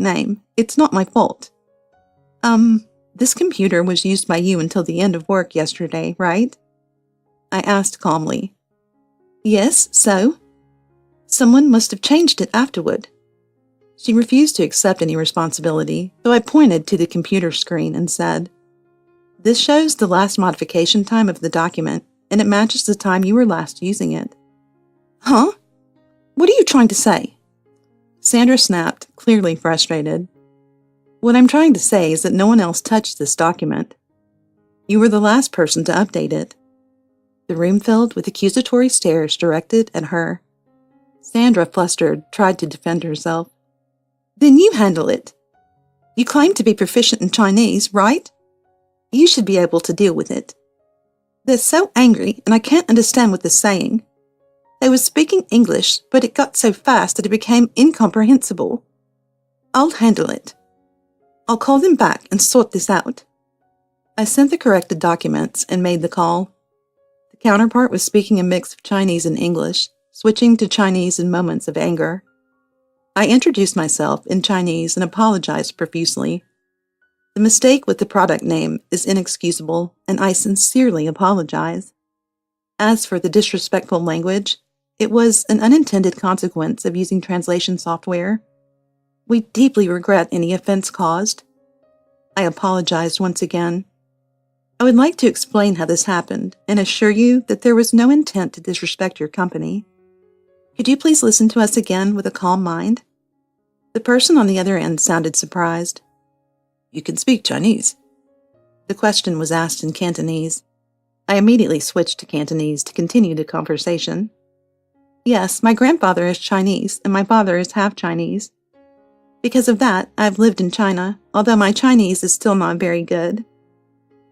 name. It's not my fault. This computer was used by you until the end of work yesterday, right? I asked calmly. Yes, so? Someone must have changed it afterward. She refused to accept any responsibility, so I pointed to the computer screen and said, This shows the last modification time of the document, and it matches the time you were last using it. Huh? What are you trying to say? Sandra snapped, clearly frustrated. What I'm trying to say is that no one else touched this document. You were the last person to update it. The room filled with accusatory stares directed at her. Sandra, flustered, tried to defend herself. Then you handle it. You claim to be proficient in Chinese, right? You should be able to deal with it. They're so angry, and I can't understand what they're saying. They were speaking English, but it got so fast that it became incomprehensible. I'll handle it. I'll call them back and sort this out. I sent the corrected documents and made the call. The counterpart was speaking a mix of Chinese and English, switching to Chinese in moments of anger. I introduced myself in Chinese and apologized profusely. The mistake with the product name is inexcusable, and I sincerely apologize. As for the disrespectful language, it was an unintended consequence of using translation software. We deeply regret any offense caused. I apologized once again. I would like to explain how this happened and assure you that there was no intent to disrespect your company. Could you please listen to us again with a calm mind? The person on the other end sounded surprised. You can speak Chinese? The question was asked in Cantonese. I immediately switched to Cantonese to continue the conversation. Yes, my grandfather is Chinese and my father is half Chinese. Because of that, I've lived in China, although my Chinese is still not very good.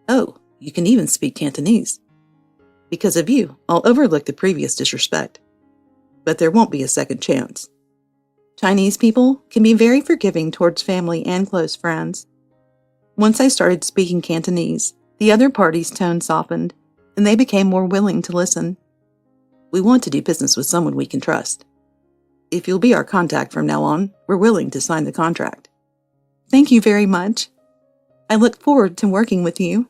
Oh, you can even speak Cantonese. Because of you, I'll overlook the previous disrespect. But there won't be a second chance. Chinese people can be very forgiving towards family and close friends. Once I started speaking Cantonese, the other party's tone softened, and they became more willing to listen. We want to do business with someone we can trust. If you'll be our contact from now on, we're willing to sign the contract. Thank you very much. I look forward to working with you.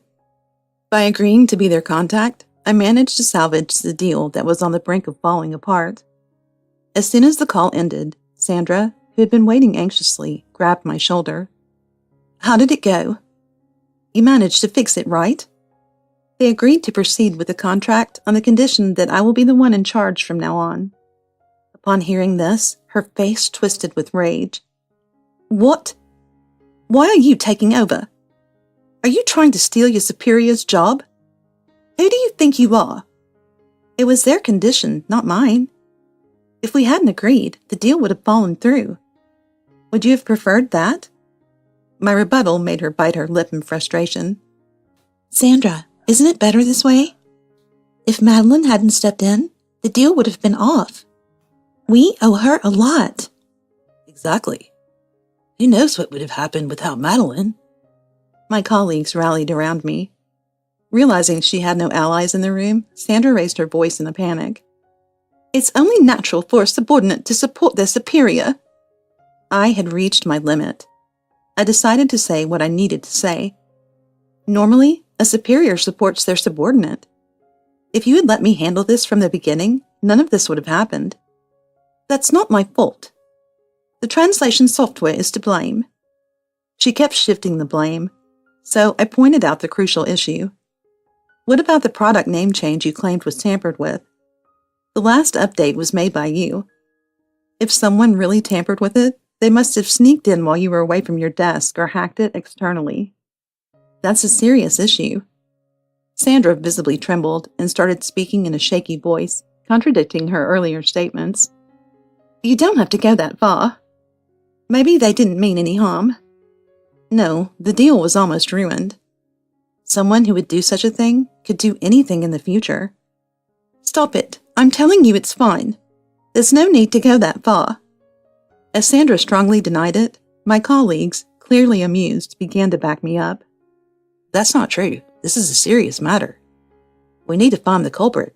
By agreeing to be their contact, I managed to salvage the deal that was on the brink of falling apart. As soon as the call ended, Sandra, who had been waiting anxiously, grabbed my shoulder. How did it go? You managed to fix it, right? They agreed to proceed with the contract on the condition that I will be the one in charge from now on. Upon hearing this, her face twisted with rage. What? Why are you taking over? Are you trying to steal your superior's job? Who do you think you are? It was their condition, not mine. If we hadn't agreed, the deal would have fallen through. Would you have preferred that? My rebuttal made her bite her lip in frustration. Sandra, isn't it better this way? If Madeline hadn't stepped in, the deal would have been off. We owe her a lot. Exactly. Who knows what would have happened without Madeline? My colleagues rallied around me. Realizing she had no allies in the room, Sandra raised her voice in a panic. It's only natural for a subordinate to support their superior. I had reached my limit. I decided to say what I needed to say. Normally, a superior supports their subordinate. If you had let me handle this from the beginning, none of this would have happened. That's not my fault. The translation software is to blame. She kept shifting the blame, so I pointed out the crucial issue. What about the product name change you claimed was tampered with? The last update was made by you. If someone really tampered with it, they must have sneaked in while you were away from your desk or hacked it externally. That's a serious issue. Sandra visibly trembled and started speaking in a shaky voice, contradicting her earlier statements. You don't have to go that far. Maybe they didn't mean any harm. No, the deal was almost ruined. Someone who would do such a thing could do anything in the future. Stop it. I'm telling you it's fine. There's no need to go that far. As Sandra strongly denied it, my colleagues, clearly amused, began to back me up. That's not true. This is a serious matter. We need to find the culprit.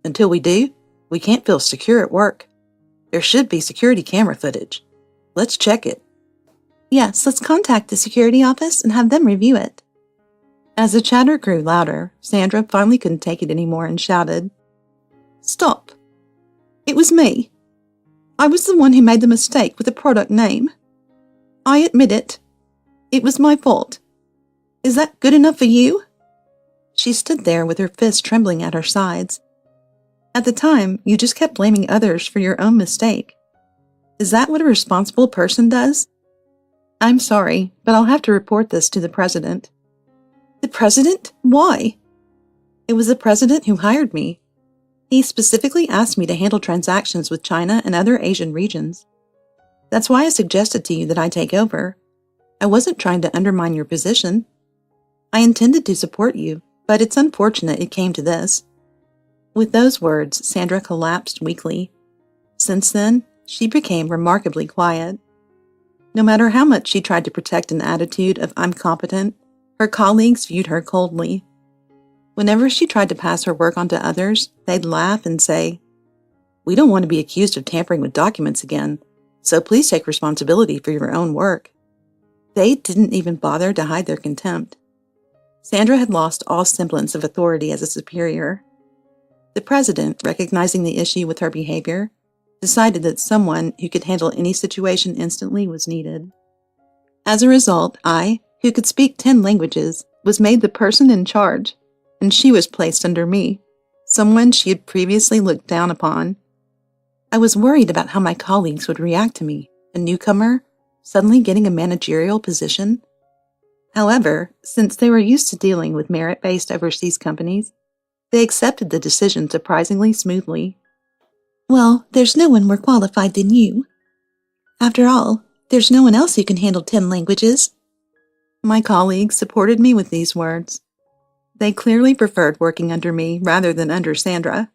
Until we do, we can't feel secure at work. There should be security camera footage. Let's check it. Yes, let's contact the security office and have them review it. As the chatter grew louder, Sandra finally couldn't take it anymore and shouted, "Stop! It was me. I was the one who made the mistake with the product name. I admit it. It was my fault. Is that good enough for you?" She stood there with her fists trembling at her sides. "At the time, you just kept blaming others for your own mistake. Is that what a responsible person does? I'm sorry, but I'll have to report this to the president." "The president? Why?" "It was the president who hired me. He specifically asked me to handle transactions with China and other Asian regions. That's why I suggested to you that I take over. I wasn't trying to undermine your position. I intended to support you, but it's unfortunate it came to this." With those words, Sandra collapsed weakly. Since then, she became remarkably quiet. No matter how much she tried to protect an attitude of "I'm competent," her colleagues viewed her coldly. Whenever she tried to pass her work on to others, they'd laugh and say, "We don't want to be accused of tampering with documents again, so please take responsibility for your own work." They didn't even bother to hide their contempt. Sandra had lost all semblance of authority as a superior. The president, recognizing the issue with her behavior, decided that someone who could handle any situation instantly was needed. As a result, I, who could speak 10 languages, was made the person in charge, and she was placed under me, someone she had previously looked down upon. I was worried about how my colleagues would react to me, a newcomer, suddenly getting a managerial position. However, since they were used to dealing with merit-based overseas companies, they accepted the decision surprisingly smoothly. "Well, there's no one more qualified than you. After all, there's no one else who can handle 10 languages." My colleagues supported me with these words. They clearly preferred working under me rather than under Sandra.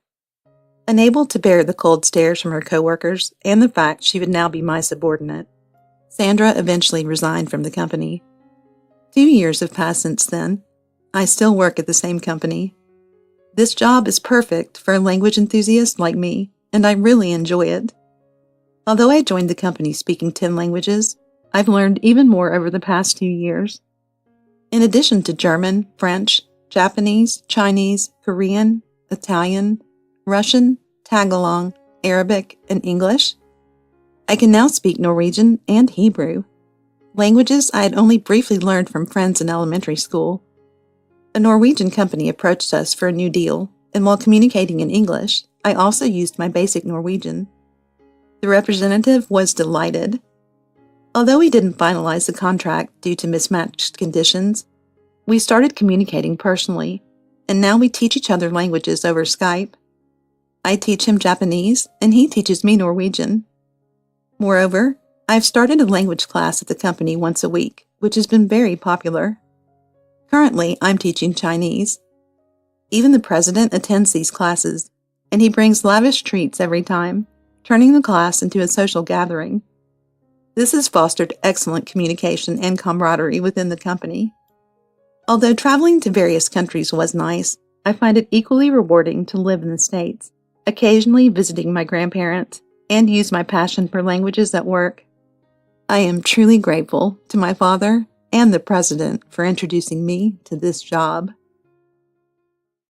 Unable to bear the cold stares from her coworkers and the fact she would now be my subordinate, Sandra eventually resigned from the company. 2 years have passed since then. I still work at the same company. This job is perfect for a language enthusiast like me, and I really enjoy it. Although I joined the company speaking 10 languages, I've learned even more over the past 2 years. In addition to German, French, Japanese, Chinese, Korean, Italian, Russian, Tagalog, Arabic, and English, I can now speak Norwegian and Hebrew, languages I had only briefly learned from friends in elementary school. A Norwegian company approached us for a new deal, and while communicating in English, I also used my basic Norwegian. The representative was delighted. Although we didn't finalize the contract due to mismatched conditions, we started communicating personally, and now we teach each other languages over Skype. I teach him Japanese, and he teaches me Norwegian. Moreover, I've started a language class at the company once a week, which has been very popular. Currently, I'm teaching Chinese. Even the president attends these classes, and he brings lavish treats every time, turning the class into a social gathering. This has fostered excellent communication and camaraderie within the company. Although traveling to various countries was nice, I find it equally rewarding to live in the States, occasionally visiting my grandparents, and use my passion for languages at work. I am truly grateful to my father and the president for introducing me to this job.